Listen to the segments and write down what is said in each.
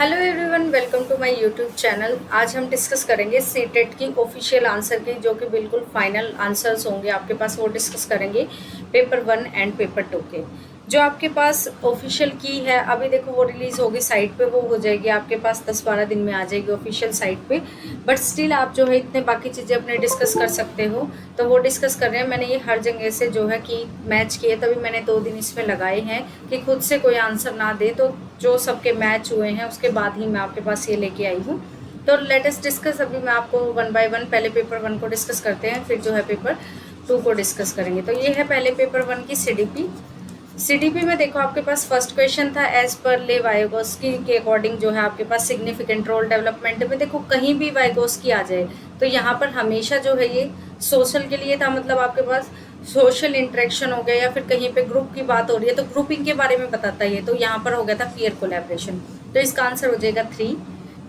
Hello everyone, welcome to my YouTube channel. आज हम discuss करेंगे सीटेट की ऑफिशियल आंसर की, जो कि बिल्कुल फाइनल आंसर्स होंगे आपके पास, वो डिस्कस करेंगे पेपर 1 एंड पेपर 2 के। जो आपके पास ऑफिशियल की है, अभी देखो वो रिलीज़ होगी साइट पे, वो हो जाएगी आपके पास 10-12 दिन में आ जाएगी ऑफिशियल साइट पे। बट स्टिल आप जो है इतने बाकी चीज़ें अपने डिस्कस कर सकते हो, तो वो डिस्कस कर रहे हैं। मैंने ये हर जगह से जो है कि मैच किए, तभी मैंने 2 दिन इसमें लगाए हैं कि खुद से कोई आंसर ना दे, तो जो सबके मैच हुए हैं उसके बाद ही मैं आपके पास ये लेके आई हूँ। तो लेटेस्ट डिस्कस, अभी मैं आपको 1 बाय 1 पहले पेपर 1 को डिस्कस करते हैं, फिर जो है पेपर 2 को डिस्कस करेंगे। तो ये है पहले पेपर 1 की सीडीपी। सीडीपी में देखो आपके पास फर्स्ट क्वेश्चन था, एज पर ले वाइगोस्की के अकॉर्डिंग जो है आपके पास सिग्निफिकेंट रोल डेवलपमेंट में। देखो कहीं भी वाइगोस्की आ जाए तो यहाँ पर हमेशा जो है ये सोशल के लिए था, मतलब आपके पास सोशल इंटरेक्शन हो गया, या फिर कहीं पे ग्रुप की बात हो रही है तो ग्रुपिंग के बारे में बताता है ये। तो यहाँ पर हो गया था पीयर कोलैबोरेशन, तो इसका आंसर हो जाएगा 3।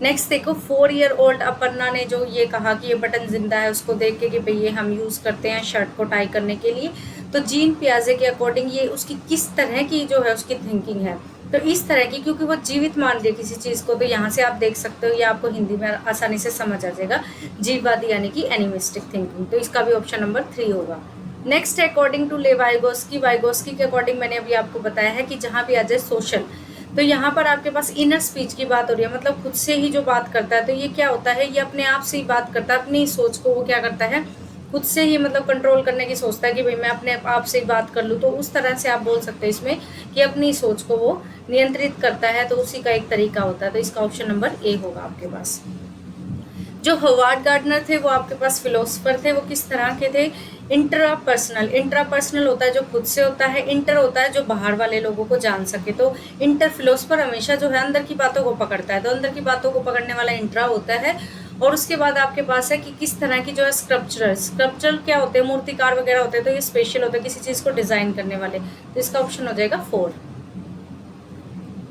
नेक्स्ट देखो, 4 ईयर ओल्ड अपर्णा ने जो ये कहा कि ये बटन जिंदा है, उसको देख के कि भाई ये हम यूज़ करते हैं शर्ट को टाई करने के लिए। तो जीन पियाजे के अकॉर्डिंग ये उसकी किस तरह की जो है उसकी थिंकिंग है, तो इस तरह की, क्योंकि वो जीवित मान रही है किसी चीज़ को। तो यहाँ से आप देख सकते हो, ये आपको हिंदी में आसानी से समझ आ जाएगा, जीववादी यानी कि एनिमिस्टिक थिंकिंग। तो इसका भी ऑप्शन नंबर 3 होगा। नेक्स्ट है अकॉर्डिंग टू ले वाइगोस्की। वाइगोस्की के अकॉर्डिंग मैंने अभी आपको बताया है कि जहाँ भी आ जाए सोशल, तो यहाँ पर आपके पास इनर स्पीच की बात हो रही है, मतलब खुद से ही जो बात करता है। तो ये क्या होता है, ये अपने आप से ही बात करता है, अपनी सोच को वो क्या करता है, खुद से ही मतलब कंट्रोल करने की सोचता है कि भाई मैं अपने आप से ही बात कर लूँ। तो उस तरह से आप बोल सकते हैं इसमें कि अपनी सोच को वो नियंत्रित करता है, तो उसी का एक तरीका होता है। तो इसका ऑप्शन नंबर ए होगा आपके पास। जो हॉवार्ड गार्डनर थे वो आपके पास फिलोसफर थे। वो किस तरह के थे, इंट्रापर्सनल। इंट्रापर्सनल होता है जो खुद से होता है, इंटर होता है जो बाहर वाले लोगों को जान सके। तो इंटर फिलोसफर हमेशा जो है अंदर की बातों को पकड़ता है, तो अंदर की बातों को पकड़ने वाला इंट्रा होता है। और उसके बाद आपके पास है कि किस तरह की जो है स्क्रप्चरल। स्क्रप्चरल क्या होते हैं, मूर्तिकार वगैरह होते हैं, तो ये स्पेशल होता है किसी चीज़ को डिजाइन करने वाले। तो इसका ऑप्शन हो जाएगा 4।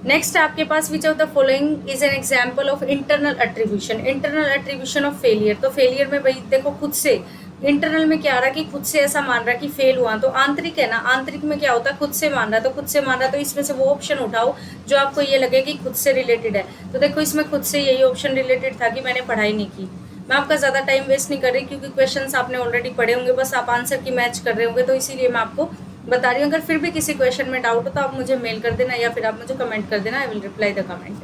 नेक्स्ट आपके पास, which of the following is an example of internal attribution. Internal attribution of failure. तो फेलियर में भाई देखो खुद से, इंटरनल में क्या आ रहा है कि खुद से ऐसा मान रहा है कि फेल हुआ। तो आंतरिक है ना, आंतरिक में क्या होता है, खुद से मान रहा है। तो खुद से मान रहा है, तो इसमें से वो ऑप्शन उठाओ जो आपको ये लगे कि खुद से रिलेटेड है। तो देखो इसमें खुद से यही ऑप्शन रिलेटेड था कि मैंने पढ़ाई नहीं की। मैं आपका ज़्यादा टाइम वेस्ट नहीं कर रही, क्योंकि क्वेश्चंस आपने ऑलरेडी पढ़े होंगे, बस आप आंसर की मैच कर रहे होंगे, तो इसीलिए मैं आपको बता रही हूँ। अगर फिर भी किसी क्वेश्चन में डाउट हो तो आप मुझे मेल कर देना, या फिर आप मुझे कमेंट कर देना, I will reply the comment.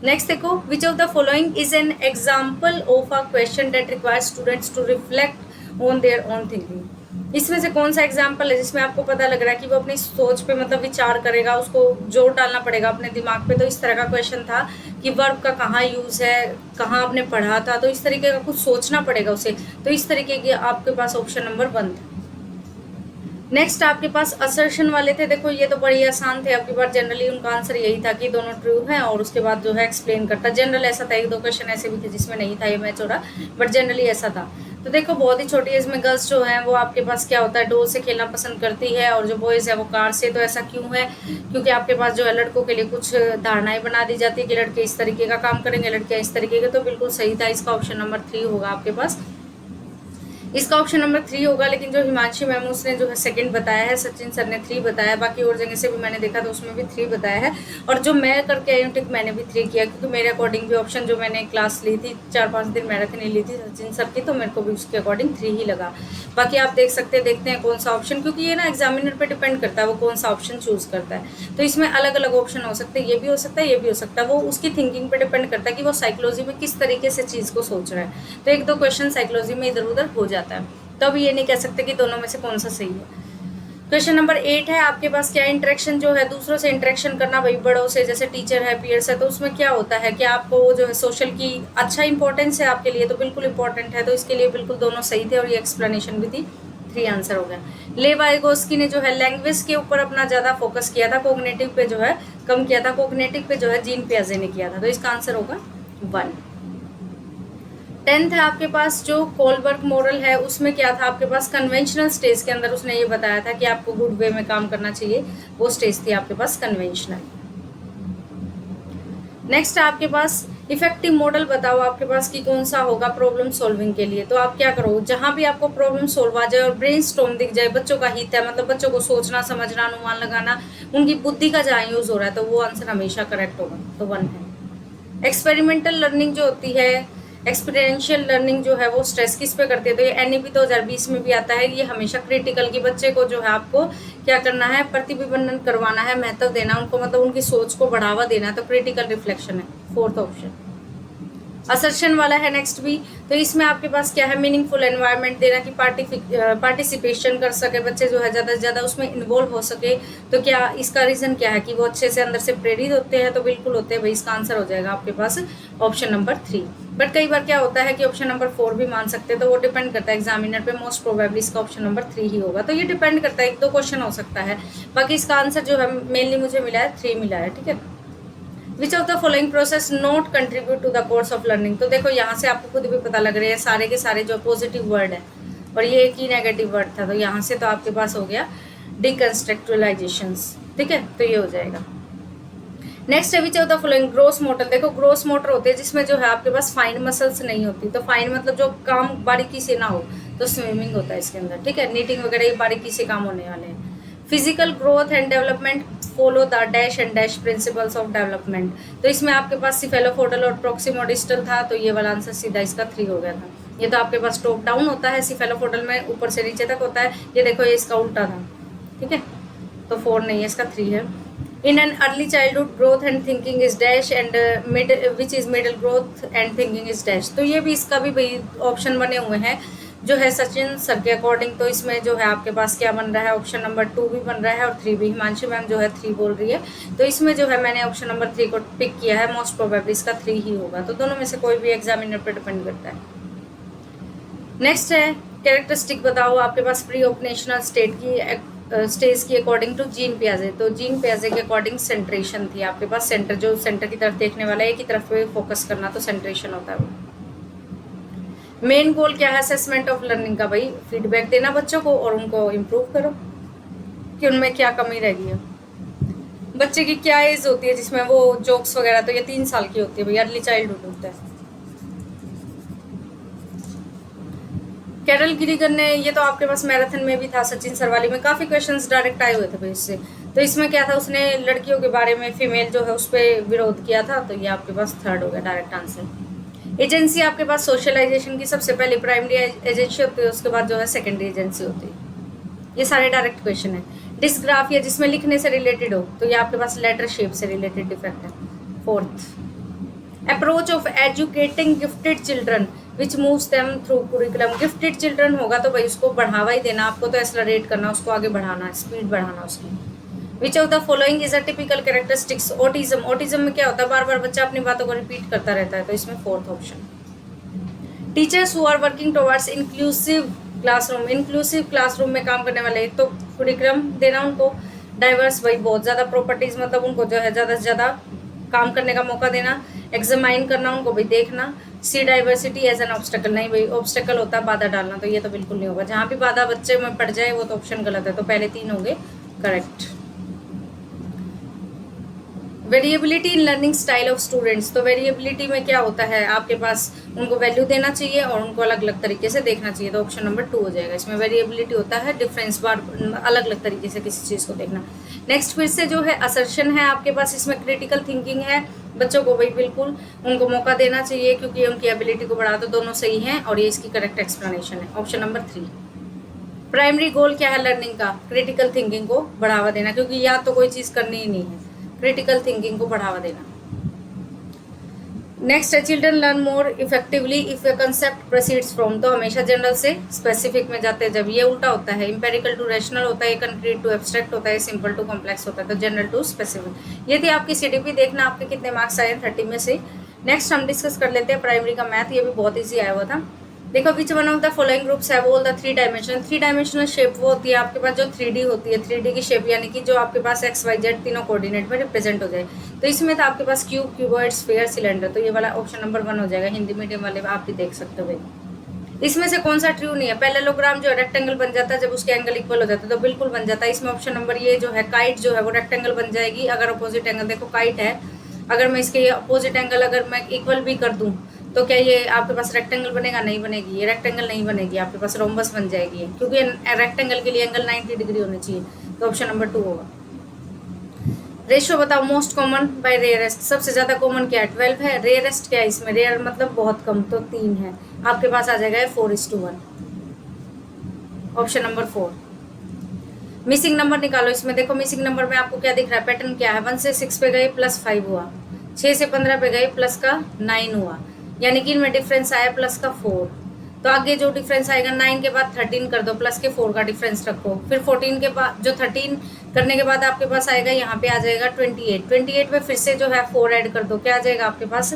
Next देखो, which of the following is an example of a question that requires students to reflect on their own thinking. इसमें से कौन सा एग्जाम्पल है जिसमें आपको पता लग रहा है कि वो अपनी सोच पे मतलब विचार करेगा, उसको जोर डालना पड़ेगा अपने दिमाग पे। तो इस तरह का क्वेश्चन था कि वर्ब का कहाँ यूज है, कहाँ आपने पढ़ा था, तो इस तरीके का कुछ सोचना पड़ेगा उसे। तो इस तरीके के आपके पास ऑप्शन नंबर 1 था। नेक्स्ट आपके पास असर्शन वाले थे। देखो ये तो बड़ी आसान थे, आपके पास जनरली उनका आंसर यही था कि दोनों ट्रू हैं, और उसके बाद जो है एक्सप्लेन करता। जनरल ऐसा था, 1-2 क्वेश्चन ऐसे भी थे जिसमें नहीं था ये मैच हो रहा, बट जनरली ऐसा था। तो देखो बहुत ही छोटी एज में गर्ल्स जो हैं वो आपके पास क्या होता है, डोर से खेलना पसंद करती है, और जो बॉयज़ है वो कार से। तो ऐसा क्यों है, क्योंकि आपके पास जो है लड़कों के लिए कुछ धारणाएं बना दी जाती है कि लड़के इस तरीके का काम करेंगे, लड़कियाँ इस तरीके के। तो बिल्कुल सही था, इसका ऑप्शन नंबर 3 होगा आपके पास। इसका ऑप्शन नंबर 3 होगा। लेकिन जो हिमांशी मैम उसने जो है सेकंड बताया है, सचिन सर ने 3 बताया, बाकी और जगह से भी मैंने देखा तो उसमें भी 3 बताया है। और जो मैं करके आई हूँ टिक, मैंने भी 3 किया, क्योंकि मेरे अकॉर्डिंग भी ऑप्शन जो मैंने क्लास ली थी 4-5 दिन मैराथन ली थी सचिन सर की, तो मेरे को भी उसके अकॉर्डिंग 3 ही लगा। बाकी आप देख सकते हैं, देखते हैं कौन सा ऑप्शन, क्योंकि ये ना एग्जामिनर पर डिपेंड करता है वो कौन सा ऑप्शन चूज करता है। तो इसमें अलग अलग ऑप्शन हो सकते हैं, ये भी हो सकता है, ये भी हो सकता है। वो उसकी थिंकिंग पर डिपेंड करता है कि वो साइकोलॉजी में किस तरीके से चीज़ को सोच रहा है। तो 1-2 क्वेश्चन साइकोलॉजी में इधर उधर हो जाता है, तो अब ये नहीं कह सकते कि दोनों में से कौन सा सही है। क्वेश्चन नंबर 8 है आपके पास, क्या इंटरेक्शन जो है दूसरों से इंटरेक्शन करना, भाई बड़ों से, जैसे टीचर है, पीयर्स है, तो उसमें क्या होता है कि आपको जो है सोशल की अच्छा इंपॉर्टेंस है आपके लिए, तो बिल्कुल इंपॉर्टेंट है। तो इसके लिए बिल्कुल दोनों सही थे, और ये एक्सप्लेनेशन भी थी। 3 आंसर हो गया। ले वाइगोस्की ने जो है लैंग्वेज के ऊपर अपना ज़्यादा फोकस किया था, कोग्नेटिव पे जो है कम किया था। कोग्नेटिव पे जो है जीन पियाजे ने किया था, तो इसका आंसर होगा 1। 10th है आपके पास, जो कोलबर्ग मॉडल है उसमें क्या था आपके पास, कन्वेंशनल स्टेज के अंदर उसने ये बताया था कि आपको गुड वे में काम करना चाहिए, वो स्टेज थी आपके पास कन्वेंशनल। नेक्स्ट आपके पास इफेक्टिव मॉडल बताओ आपके पास कि कौन सा होगा प्रॉब्लम सॉल्विंग के लिए। तो आप क्या करो, जहां भी आपको प्रॉब्लम सॉल्व आ जाए और ब्रेन स्टॉर्म दिख जाए, बच्चों का हित है, मतलब बच्चों को सोचना समझना अनुमान लगाना, उनकी बुद्धि का जहाँ यूज हो रहा है, तो वो आंसर हमेशा करेक्ट होगा। तो 1 है। एक्सपेरिमेंटल लर्निंग जो होती है, एक्सपीरियंशियल लर्निंग जो है वो स्ट्रेस किस पे करती है, तो ये NEP 2020 में भी आता है। ये हमेशा क्रिटिकल की बच्चे को जो है आपको क्या करना है, प्रतिबिंबन करवाना है, महत्व देना उनको, मतलब उनकी सोच को बढ़ावा देना है, तो क्रिटिकल रिफ्लेक्शन है फोर्थ ऑप्शन। असर्शन वाला है नेक्स्ट भी, तो इसमें आपके पास क्या है, मीनिंगफुल एनवायरनमेंट देना कि पार्टिसिपेशन कर सके बच्चे जो है ज़्यादा से ज़्यादा उसमें इन्वॉल्व हो सके। तो क्या इसका रीज़न क्या है कि वो अच्छे से अंदर से प्रेरित होते हैं, तो बिल्कुल होते हैं भाई, इसका आंसर हो जाएगा आपके पास ऑप्शन नंबर 3। बट कई बार क्या होता है कि ऑप्शन नंबर 4 भी मान सकते हैं, तो वो डिपेंड करता है एग्जामिनर पे, मोस्ट प्रोबेबली इसका ऑप्शन नंबर 3 ही होगा। तो ये डिपेंड करता है, 1-2 क्वेश्चन हो सकता है, बाकी इसका आंसर जो है मेनली मुझे मिला है 3 मिला है, ठीक है। Which of the following process not contribute to the course of learning, तो देखो यहाँ से आपको खुद भी पता लग रहे हैं सारे के सारे जो पॉजिटिव वर्ड है और ये एक ही नेगेटिव वर्ड था, तो यहाँ से तो आपके पास हो गया डिकंस्ट्रक्चुअलाइजेशंस, ठीक है, तो ये हो जाएगा। नेक्स्ट है which of the following gross motor, देखो ग्रोस मोटर होते हैं जिसमें जो है आपके पास फाइन मसल्स नहीं होती, तो फाइन मतलब जो काम बारीकी से ना हो, तो स्विमिंग होता है इसके अंदर, ठीक है, नीटिंग वगैरह ये बारीकी से काम होने वाले हैं। Physical growth and development follow the dash and dash principles of development, तो इसमें आपके पास सिफेलोपोडल और प्रोक्सिमोडिस्टल था, तो ये वाला आंसर सीधा इसका 3 हो गया था। ये तो आपके पास टॉप डाउन होता है, सिफेलोपोडल में ऊपर से नीचे तक होता है, ये देखो ये इसका उल्टा था, ठीक है, तो 4 नहीं है, इसका 3 है। In an early childhood growth and thinking is dash and middle which is middle growth and thinking is dash, तो ये भी इसका भी भाई ऑप्शन बने हुए हैं जो है सचिन सर के अकॉर्डिंग, तो इसमें जो है आपके पास क्या बन रहा है, ऑप्शन नंबर 2 भी बन रहा है और 3 भी, हिमांशु मैम जो है 3 बोल रही है, तो इसमें जो है मैंने ऑप्शन नंबर 3 को पिक किया है, मोस्ट प्रोबेबली इसका 3 ही होगा, तो दोनों में से कोई भी एग्जामिनर पर डिपेंड करता है। नेक्स्ट है कैरेक्टरिस्टिक बताओ आपके पास प्री ओपनेशनल स्टेज की अकॉर्डिंग टू जीन पियाजे, तो जीन पियाजे के अकॉर्डिंग सेंट्रेशन थी आपके पास, सेंटर जो सेंटर की तरफ देखने वाला है, एक ही तरफ पे फोकस करना, तो सेंट्रेशन होता है वो। मेन गोल क्या है असेसमेंट ऑफ लर्निंग का, भाई फीडबैक देना बच्चों को और उनको इम्प्रूव करो कि उनमें क्या कमी रह गई है। बच्चे की क्या एज होती है जिसमें वो जोक्स वगैरह, तो ये 3 साल की होती है भाई, अर्ली चाइल्डहुड होता है। कैरल गिरिगन ने, ये तो आपके पास मैराथन में भी था, सचिन सरवाली में काफ़ी क्वेश्चंस डायरेक्ट आए हुए थे भाई इससे, तो इसमें क्या था, उसने लड़कियों के बारे में फीमेल जो है उस पर विरोध किया था, तो ये आपके पास 3rd हो गया डायरेक्ट आंसर। एजेंसी आपके पास सोशलाइजेशन की सबसे पहले प्राइमरी एजेंसी होती है, उसके बाद जो है सेकेंडरी एजेंसी होती है, ये सारे डायरेक्ट क्वेश्चन है। डिस्ग्राफिया जिसमें लिखने से रिलेटेड हो, तो ये आपके पास लेटर शेप से रिलेटेड डिफेक्ट है। 4th approach of educating gifted children which moves them through curriculum, gifted children होगा तो भाई उसको बढ़ावा ही देना आपको, तो एक्सलरेट करना, उसको आगे बढ़ाना, स्पीड बढ़ाना उसकी। विच of the following is a typical characteristics autism, autism में क्या होता है, बार बार बच्चा अपनी बातों को रिपीट करता रहता है, तो इसमें 4th option. Teachers who are working towards inclusive classroom, inclusive classroom में काम करने वाले, तो कुरिकुलम देना उनको, डाइवर्स भाई बहुत ज़्यादा प्रॉपर्टीज, मतलब उनको जो है ज़्यादा से ज़्यादा काम करने का मौका देना, एग्जामाइन करना उनको भाई देखना, सी डाइवर्सिटी एज एन ऑब्स्टेकल, नहीं भाई ऑब्स्टेकल होता है बाधा डालना, तो ये तो बिल्कुल नहीं होगा, जहाँ भी बाधा बच्चे में पड़ जाए वो तो ऑप्शन गलत है, तो पहले 3 होंगे correct. Variability in learning style of students, तो वेरिएबिलिटी में क्या होता है आपके पास, उनको वैल्यू देना चाहिए और उनको अलग अलग तरीके से देखना चाहिए, तो ऑप्शन नंबर 2 हो जाएगा। इसमें वेरिएबिलिटी होता है डिफरेंस, बार अलग अलग तरीके से किसी चीज़ को देखना। नेक्स्ट फिर से जो है असर्शन है आपके पास, इसमें क्रिटिकल थिंकिंग है, बच्चों को भाई बिल्कुल उनको मौका देना चाहिए क्योंकि उनकी एबिलिटी को बढ़ा, तो दोनों सही हैं और ये इसकी करेक्ट एक्सप्लेनेशन है, ऑप्शन नंबर 3। प्राइमरी गोल क्या है लर्निंग का, क्रिटिकल थिंकिंग को बढ़ावा देना, क्योंकि या तो कोई चीज़ करनी ही नहीं है, क्रिटिकल थिंकिंग को बढ़ावा देना। नेक्स्ट है children learn more effectively if A concept proceeds from, तो हमेशा जनरल से स्पेसिफिक में जाते हैं, जब ये उल्टा होता है, इंपेरिकल टू रैशनल होता है, कंक्रीट टू एब्स्ट्रैक्ट होता है, सिंपल टू कॉम्प्लेक्स होता है, तो जनरल टू स्पेसिफिक। ये थी आपकी CDP, देखना आपके कितने मार्क्स आए 30 में से। नेक्स्ट हम डिस्कस कर लेते हैं प्राइमरी का मैथ, ये भी बहुत ईजी आया हुआ था। देखो which one of the following groups have all the 3 dimension, 3 dimensional shape वो होती है आपके पास जो 3D होती है, 3D की शेप यानी कि जो आपके पास XYZ तीनों कोऑर्डिनेट में रिप्रेजेंट हो जाए, तो इसमें था आपके पास क्यूब, क्यूबॉइड, स्फीयर, सिलेंडर, तो ये वाला ऑप्शन नंबर 1 हो जाएगा। हिंदी मीडियम वाले आप भी देख सकते हो भाई। इसमें से कौन सा ट्रू नहीं है, पैरेललोग्राम जो रेक्टेंगल बन जाता है जब उसके एंगल इक्वल हो जाता है, तो बिल्कुल बन जाता है। इसमें ऑप्शन नंबर ये जो है काइट जो है वो रेक्टेंगल बन जाएगी अगर अपोजिट एंगल, देखो काइट है, अगर मैं इसके अपोजिट एंगल अगर मैं इक्वल भी कर दूं तो क्या ये आपके पास रेक्टेंगल बनेगा, नहीं बनेगी, ये रेक्टेंगल नहीं बनेगी, आपके पास रोम्बस बन जाएगी, क्योंकि रेक्टेंगल के लिए एंगल 90 डिग्री होनी चाहिए, तो ऑप्शन नंबर 2 होगा। रेशियो बताओ मोस्ट कॉमन बाय रेयरेस्ट, सबसे ज्यादा कॉमन क्या है 12 है, रेयरेस्ट क्या है इसमें, रेयर मतलब बहुत कम तो 3 है, आपके पास आ जाएगा 4:1। Option number 4। मिसिंग नंबर निकालो, इसमें देखो मिसिंग नंबर में आपको क्या दिख रहा है, पैटर्न क्या है, 1 से 6 पे गए +5 हुआ, 6 से 15 पे गए प्लस का 9 हुआ, यानी कि इनमें डिफरेंस आया प्लस का 4। तो आगे जो डिफरेंस आएगा 9 के बाद 13 कर दो, प्लस के 4 का डिफरेंस रखो, फिर 14 के बाद जो 13 करने के बाद आपके पास आएगा यहाँ पे आ जाएगा 28, 28 में फिर से जो है 4 ऐड कर दो, क्या आ जाएगा आपके पास,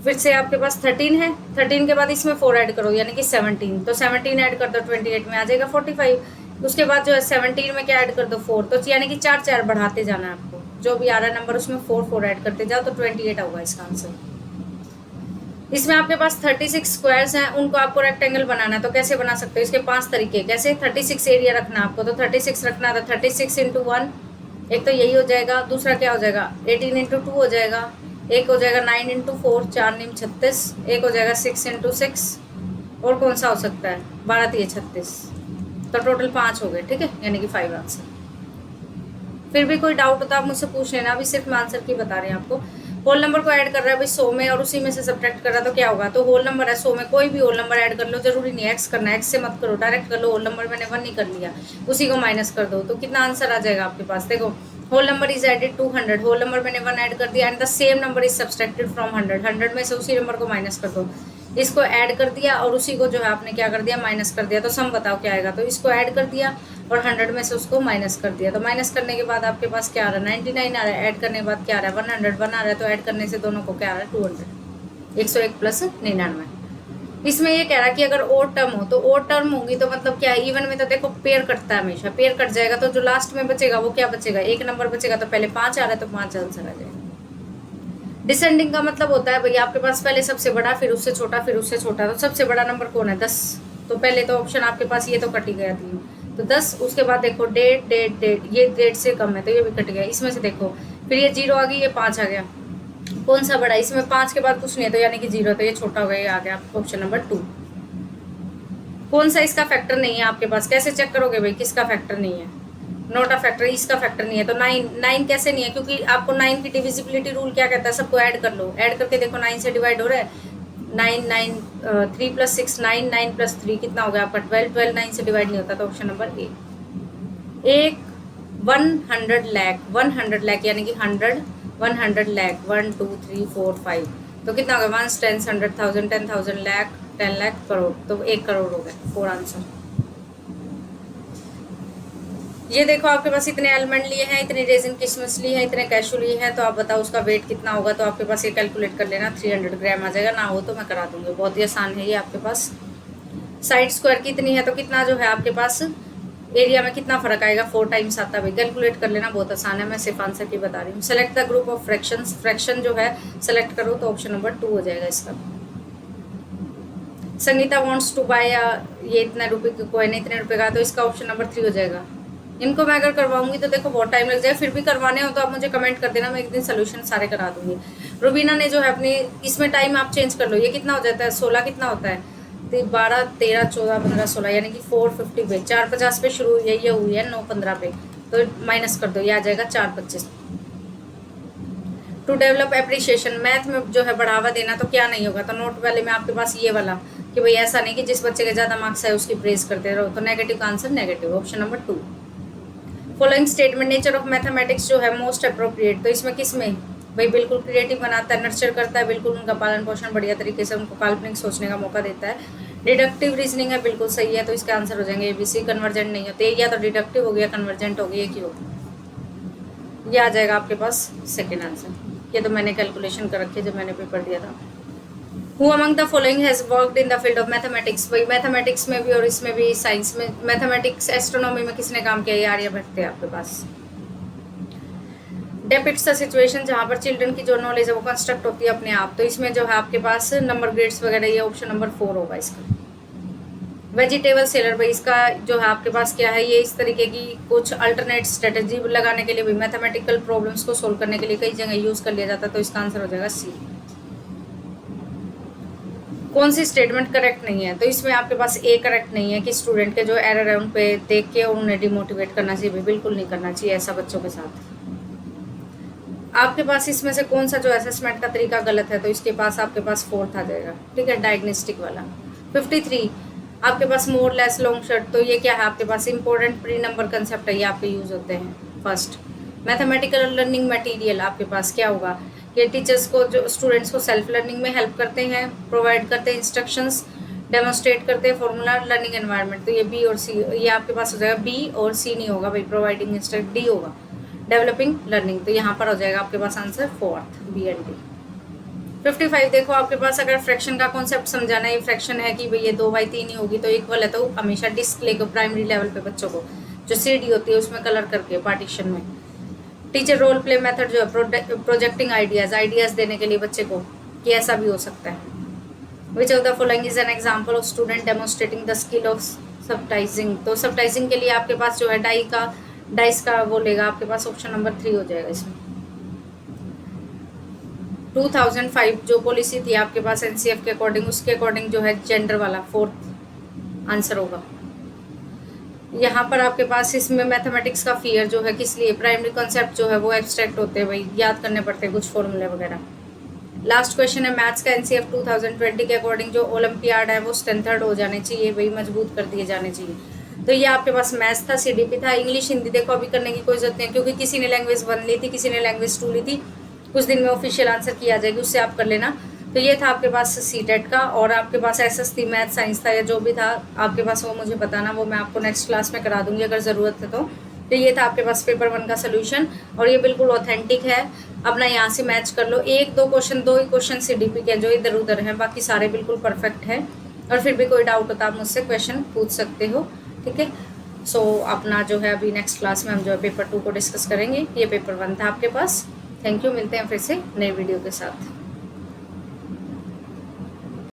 फिर से आपके पास 13 है, 13 के बाद इसमें 4 ऐड करो यानी कि 17, तो 17 ऐड कर दो 28 में आ जाएगा 45, उसके बाद जो है 17 में क्या ऐड कर दो 4, तो यानी कि 4 4 बढ़ाते जाना है आपको, जो भी आ रहा है नंबर उसमें 4 4 ऐड करते जाओ तो 28 होगा इसका आंसर। इसमें आपके पास 36 स्क्वायर्स हैं, उनको आपको रेक्टेंगल बनाना है, तो कैसे बना सकते हो, इसके 5 तरीके, कैसे 36 एरिया रखना आपको, तो 36 रखना था 36 × 1, एक तो यही हो जाएगा, दूसरा क्या हो जाएगा 18 × 2 हो जाएगा, एक हो जाएगा 9 × 4, 4 9 36, एक हो जाएगा 6 × 6, और कौन सा हो सकता है 12 3 36, तो टोटल 5 हो गए, ठीक है, यानी कि 5 आंसर। फिर भी कोई डाउट होता है आप मुझसे पूछ लेना, अभी सिर्फ मैं आंसर की बता रहे हैं आपको। होल नंबर को ऐड कर रहा है भाई 100 में और उसी में से सब्ट्रैक्ट कर रहा है तो क्या होगा, तो होल नंबर है 100 में कोई भी होल नंबर ऐड कर लो, जरूरी नहीं एक्स करना, एक्स से मत करो, डायरेक्ट कर लो, होल नंबर मैंने 1 ही कर लिया, उसी को माइनस कर दो, तो कितना आंसर आ जाएगा आपके पास, देखो whole number is added to 100, whole number मैंने 1 ऐड कर दिया, and the same number is subtracted from 100, 100 में से उसी नंबर को माइनस कर दो, इसको ऐड कर दिया और उसी को जो है आपने क्या कर दिया माइनस कर दिया, तो सम बताओ क्या आएगा, तो इसको ऐड कर दिया और 100 में से उसको माइनस कर दिया, तो माइनस करने के बाद आपके पास क्या आ रहा है 99 आ रहा है, ऐड करने के बाद क्या आ रहा है 101 आ रहा है, तो ऐड करने से दोनों को क्या आ रहा है 200, 101 + 99। इसमें ये कह रहा है कि अगर और टर्म हो तो और टर्म होगी तो मतलब क्या है, इवन में तो देखो पेयर कटता है हमेशा, पेयर कट जाएगा तो जो लास्ट में बचेगा वो क्या बचेगा, एक नंबर बचेगा, तो पहले 5 आ रहा है तो 5 आंसर आ जाएगा। डिसेंडिंग का मतलब होता है भैया आपके पास पहले सबसे बड़ा, फिर उससे छोटा, फिर उससे छोटा, तो सबसे बड़ा नंबर कौन है 10, तो पहले तो ऑप्शन आपके पास ये तो कट ही गया 3, तो 10, उसके बाद देखो डेट डेट डेट, ये डेट से कम है तो ये भी कट गया, इसमें से देखो फिर ये 0 आ गई, ये 5 आ गया, कौन सा बड़ा, इसमें 5 के बाद कुछ नहीं है तो यानी कि 0, तो ये छोटा हो गया, ये आ गया ऑप्शन नंबर 2। कौन सा इसका फैक्टर नहीं है आपके पास, कैसे चेक करोगे भाई किसका फैक्टर नहीं है, नॉट अ फैक्टर, इसका फैक्टर नहीं है, तो 9 कैसे नहीं है, क्योंकि आपको 9 की डिविजिबिलिटी रूल क्या कहता है, सबको ऐड कर लो, ऐड करके देखो 9 से डिवाइड हो रहा है, 9 9 3 + 6 9, 9 + 3 कितना हो गया आपका 12, 12 9 से डिवाइड नहीं होता, तो ऑप्शन नंबर ए। एक 100 लाख, 100 लाख यानी कि 100 100 लाख 1 2 3 4 5, तो कितना हो गया 1 10 100,000 10,000 लाख 10 लाख करोड़, तो 1 करोड़ हो गए, 4 आंसर। ये देखो आपके पास इतने एलिमेंट लिए हैं, इतनी रेजिन किशमिश ली है, इतने कैशू लिए हैं, तो आप बताओ उसका वेट कितना होगा, तो आपके पास ये कैलकुलेट कर लेना 300 ग्राम आ जाएगा, ना हो तो मैं करा दूंगी, बहुत ही आसान है ये आपके पास। साइड स्क्वायर कितनी है तो कितना जो है आपके पास एरिया में कितना फर्क आएगा, 4 टाइम्स आता है, कैलकुलेट कर लेना, बहुत आसान है, मैं सिर्फ आंसर की बता रही हूँ। Select the group of fractions, fraction जो है सेलेक्ट करो, तो ऑप्शन नंबर 2 हो जाएगा इसका। संगीता वांट्स टू बाय, ये इतने रुपए की कोइन, इतने रुपए का, तो इसका ऑप्शन नंबर 3 हो जाएगा। इनको मैं अगर करवाऊंगी तो देखो बहुत टाइम लग जाएगा, फिर भी करवाने हो तो आप मुझे कमेंट कर देना, मैं एक दिन सोल्यूशन सारे करा दूंगी। रुबीना ने जो है अपनी, इसमें टाइम आप चेंज कर लो, ये कितना हो जाता है 16 कितना होता है, 12 13 14 15 16, यानी कि 450 पे 450 पे शुरू हुई है, ये हुई है 915 पे, तो माइनस कर दो, ये आ जाएगा 425। टू डेवलप एप्रिसिएशन, मैथ में जो है बढ़ावा देना, तो क्या नहीं होगा, तो नोट वाले में आपके पास ये वाला कि भाई ऐसा नहीं कि जिस बच्चे के ज़्यादा मार्क्स है उसकी प्रेज करते रहो, तो नेगेटिव का answer negative, option number 2। Following statement, nature of mathematics जो है मोस्ट अप्रोप्रिएट, तो इसमें किस में भाई बिल्कुल क्रिएटिव बनाता है, नर्चर करता है, बिल्कुल उनका पालन पोषण बढ़िया तरीके से उनको काल्पनिक सोचने का मौका देता है। डिडक्टिव रीजनिंग है, बिल्कुल सही है, तो इसके आंसर हो जाएंगे ABC। कन्वर्जेंट नहीं होते, या तो डिडक्टिव हो गया कन्वर्जेंट हो गया, एक ही होगा, ये आ जाएगा आपके पास सेकेंड आंसर। ये तो मैंने कैलकुलेशन कर रखी है जब मैंने पेपर दिया था। Who among the following has worked in the field of mathematics, भाई मैथमेटिक्स में भी और इसमें भी, साइंस में, मैथमेटिक्स एस्ट्रोनॉमी में किसने काम किया, ये आर्यभट्ट थे आपके पास। डेपिक्ट्स द सिचुएशन जहाँ पर चिल्ड्रन की जो नॉलेज है वो कंस्ट्रक्ट होती है अपने आप, तो इसमें जो है आपके पास नंबर ग्रेड्स वगैरह, ये ऑप्शन नंबर 4 होगा इसका। वेजिटेबल सेलर, भाई इसका जो है आपके पास क्या है, ये इस तरीके की कुछ अल्टरनेट स्ट्रेटेजी लगाने के लिए भी, मैथमेटिकल प्रॉब्लम्स को सोल्व करने के लिए कई जगह यूज कर लिया जाता है, तो इसका आंसर हो जाएगा C। कौन सी स्टेटमेंट करेक्ट नहीं है, तो इसमें आपके पास A करेक्ट नहीं है कि स्टूडेंट के जो एरर है उन पे देख के उन्हें डिमोटिवेट करना चाहिए, बिल्कुल नहीं करना चाहिए ऐसा बच्चों के साथ। आपके पास इसमें से कौन सा जो असेसमेंट का तरीका गलत है, तो इसके पास आपके पास फोर्थ आ जाएगा, ठीक है, डायग्नोस्टिक वाला। 53 आपके पास मोर लेस लॉन्ग शर्ट, तो ये क्या है आपके पास इंपॉर्टेंट प्री नंबर कंसेप्ट है, ये आपके यूज होते हैं। फर्स्ट मैथमेटिकल लर्निंग मटेरियल आपके पास क्या होगा, ये टीचर्स को जो स्टूडेंट्स को सेल्फ लर्निंग में हेल्प करते हैं, प्रोवाइड करते हैं इंस्ट्रक्शंस, डेमोन्स्ट्रेट करते हैं फॉर्मूला, लर्निंग एनवायरनमेंट, तो ये बी और सी, ये आपके पास हो जाएगा, बी और सी नहीं होगा भाई, प्रोवाइडिंग इंस्ट्रक्ट डी होगा। डेवलपिंग लर्निंग, तो यहाँ पर हो जाएगा आपके पास answer fourth, B and D. 55 देखो आपके पास अगर फ्रैक्शन का कॉन्सेप्ट समझाना है, फ्रैक्शन है कि भाई ये 2/3 ही होगी तो इक्वल है, तो हमेशा डिस्प्ले को प्राइमरी लेवल पे बच्चों को जो सीडी होती है उसमें कलर करके पार्टीशन में। टीचर रोल प्ले मेथड जो है प्रोजेक्टिंग आइडियाज देने के लिए बच्चे को कि ऐसा भी हो सकता है। Which of the following is an example of student demonstrating the skill of subitizing, तो सबटाइजिंग के लिए आपके पास जो है डाइस का वो लेगा, आपके पास ऑप्शन नंबर 3 हो जाएगा इसमें। 2005 जो पॉलिसी थी आपके पास एनसीएफ के अकॉर्डिंग, उसके अकॉर्डिंग जो है जेंडर वाला फोर्थ आंसर होगा। यहाँ पर आपके पास इसमें मैथमेटिक्स का फियर जो है किस लिए, प्राइमरी कॉन्सेप्ट जो है वो एब्स्ट्रैक्ट होते हैं भाई, याद करने पड़ते हैं कुछ फॉर्मूले वगैरह। लास्ट क्वेश्चन है मैथ्स का एनसीएफ 2020 के अकॉर्डिंग जो ओलंपियाड है वो स्ट्रेंथर्ड हो जाने चाहिए भाई, मजबूत कर दिए जाने चाहिए। तो ये आपके पास मैथ्स था, सीडीपी था। इंग्लिश हिंदी देखो अभी करने की कोई जरूरत नहीं है क्योंकि किसी ने लैंग्वेज 1 ली थी, किसी ने लैंग्वेज 2 ली थी, कुछ दिन में ऑफिशियल आंसर की आ जाएगी, उससे आप कर लेना। तो ये था आपके पास सीटेट का, और आपके पास एसएस थी, मैथ साइंस था, या जो भी था आपके पास वो मुझे बताना, वो मैं आपको नेक्स्ट क्लास में करा दूंगी अगर ज़रूरत है तो ये था आपके पास पेपर 1 का सोल्यूशन, और ये बिल्कुल ऑथेंटिक है। अपना यहाँ से मैच कर लो, 2 ही क्वेश्चन सीडीपी के जो इधर उधर हैं, बाकी सारे बिल्कुल परफेक्ट है। और फिर भी कोई डाउट होता आप मुझसे क्वेश्चन पूछ सकते हो, ठीक है। सो अपना जो है अभी नेक्स्ट क्लास में हम जो है पेपर 2 को डिस्कस करेंगे, ये पेपर 1 था आपके पास। थैंक यू, मिलते हैं फिर से नए वीडियो के साथ।